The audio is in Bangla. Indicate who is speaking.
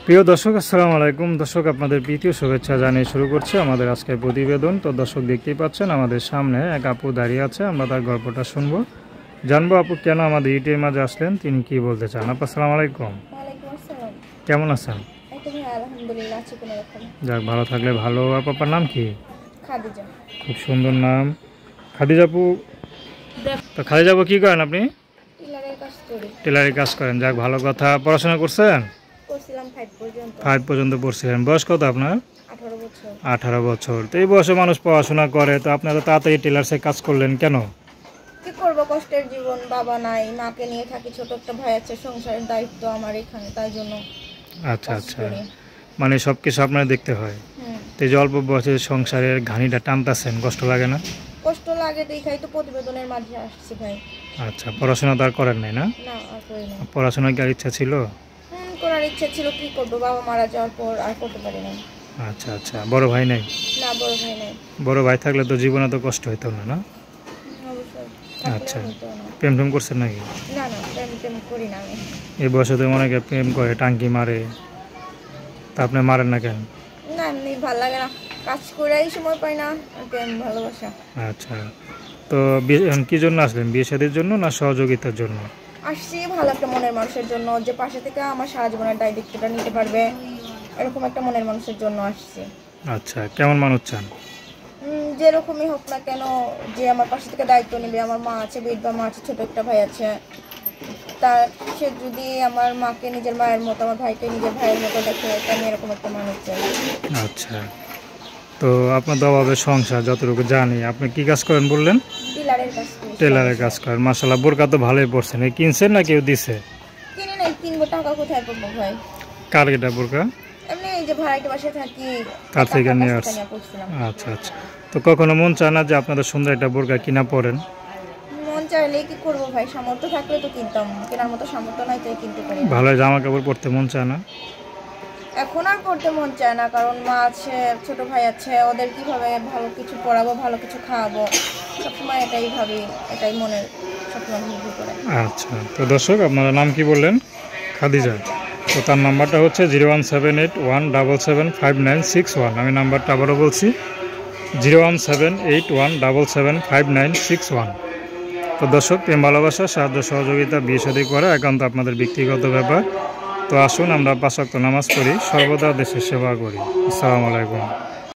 Speaker 1: প্রিয় দর্শক, আসসালামু আলাইকুম। দর্শক, আপনাদের প্রীতীয় শুভেচ্ছা জানিয়ে শুরু করছে আমাদের আজকের প্রতিবেদন। তো দর্শক, দেখতেই পাচ্ছেন আমাদের সামনে এক আপু দাঁড়িয়ে আছে। আমরা তার গল্পটা শুনবো, জানবো আপু কেন আমাদের ইউটিউবের মাঝে আসলেন, তিনি কি বলতে চান। আপু আসসালামু আলাইকুম।
Speaker 2: ওয়ালাইকুম আসসালাম।
Speaker 1: কেমন আছেন?
Speaker 2: আলহামদুলিল্লাহ আছি কোনোরকম।
Speaker 1: যাক, ভালো থাকলে ভালো। আপনার নাম কি?
Speaker 2: খাদিজা।
Speaker 1: খুব সুন্দর নাম, খাদিজা আপু। তো খাদিজা আপু কী করেন আপনি?
Speaker 2: টেলারের কাজ করি।
Speaker 1: টেলারের কাজ করেন, যাক ভালো কথা। পড়াশোনা করছেন?
Speaker 2: করছিলাম 5 পর্যন্ত।
Speaker 1: 5 পর্যন্ত পড়ছিলেন। বয়স কত আপনার?
Speaker 2: 18 বছর।
Speaker 1: 18 বছর। তো এই বয়সে মানুষ পড়াশোনা করে, তো আপনারা তাড়াতাড়ি টেলার্সে কাজ করলেন কেন?
Speaker 2: কি করব, কষ্টের জীবন, বাবা নাই, মাকে নিয়ে থাকি, ছোট একটা ভাই আছে, সংসারের দায়িত্ব আমার এখানে, তাই জন্য।
Speaker 1: আচ্ছা আচ্ছা, মানে সব কিছু আপনারা দেখতে হয়। তো এই যে অল্প বয়সে সংসারের ঘানিটা টানতেছেন, কষ্ট লাগে না?
Speaker 2: কষ্ট লাগে, দেখাই তো প্রতিবেদনের মাঝে আসছি ভাই।
Speaker 1: আচ্ছা, পড়াশোনা তো আর করেন নাই না?
Speaker 2: না, আর করি না।
Speaker 1: পড়াশোনার কি আর ইচ্ছা ছিল?
Speaker 2: করার ইচ্ছা ছিল, কি করব, বাবা মারা যাওয়ার পর আর করতে পারি না।
Speaker 1: আচ্ছা আচ্ছা, বড় ভাই নাই?
Speaker 2: না, বড় ভাই নাই।
Speaker 1: বড় ভাই থাকলে তো জীবনে তো কষ্ট হইতো না, না?
Speaker 2: অবশ্যই।
Speaker 1: আচ্ছা, প্রেম টেম করছেন নাকি?
Speaker 2: না না, প্রেম করি না আমি।
Speaker 1: এই বয়সে তো অনেকে প্রেম করে, টাঙ্কি মারে, তা আপনি মারেন না কেন?
Speaker 2: না, এমনি ভালো লাগে না, কাজ করেই সময় পাই না, প্রেম ভালোবাসা।
Speaker 1: আচ্ছা, তো কি জন্য আসলেন? বিয়ে শাদীর জন্য না সহযোগিতার জন্য?
Speaker 2: আসছি ভালো একটা মনের মানুষের জন্য, যে পাশে থেকে আমার সারা জীবনের দায়িত্বটা নিতে পারবে, এরকম একটা মনের মানুষের জন্য আসছি।
Speaker 1: আচ্ছা, কেমন মানুষ চান?
Speaker 2: যেরকমই হোক না কেন, যে আমার পাশে থেকে দায়িত্ব নেবে। আমার মা আছে, বিধবা মা আছে, ছোট একটা ভাই আছে, তার সে যদি আমার মাকে নিজের মায়ের মতো, আমার ভাইকে নিজের ভাইয়ের মতো দেখে, আমি এরকম একটা মানুষ চাই।
Speaker 1: আচ্ছা, তো আপনার তো অভাবে সংসার, যতটুকু জানি। আপনি কি কাজ করেন বললেন?
Speaker 2: টেলারের কাজ করি।
Speaker 1: টেলারের কাজ করেন, মাশাআল্লাহ। বোরকা তো ভালোই পড়ছেন। এই কিনছেন না কেউ দিছে?
Speaker 2: কিনে নাই, কিনবো, টাকা কোথায় পাবো ভাই?
Speaker 1: কার এটা বোরকা?
Speaker 2: এমনি এই যে ভাড়াইতে বাসায় থাকি,
Speaker 1: তার থেকে নিয়ে আসছি। আচ্ছা আচ্ছা, তো কখনো মন চায় না যে আপনাদের সুন্দর একটা বোরকা কিনা পরেন?
Speaker 2: মন চাইলে কি করবো ভাই, সামর্থ্য থাকলে তো কিনতাম, কেনার মতো সামর্থ্য নাই, তাই কিনতে পারি না।
Speaker 1: ভালো জামা কাপড় পরতে মন চায় না?
Speaker 2: এখন আর পড়তে মন চায় না, কারণ মা আছে, ছোট ভাই আছে, ওদের কিভাবে ভালো কিছু পড়াবো, ভালো কিছু খাওয়াবো, সবসময় এটাই ভাবি, এটাই মনের স্বপ্ন ভেবে করে।
Speaker 1: আচ্ছা, তো দর্শক, আপনার নাম কি বললেন? খাদিজা। তো তার নাম্বারটা হচ্ছে 01781775961। আমি নাম্বারটা আবারও বলছি, 01781775961। তো দর্শক, প্রেম ভালোবাসা, সাহায্য সহযোগিতা, বিয়ে শাদী করা একান্ত আপনাদের ব্যক্তিগত ব্যাপার। তো আসুন আমরা 5 ওয়াক্ত নামাজ পড়ি, সর্বদা দেশের সেবা করি। আসসালামু আলাইকুম।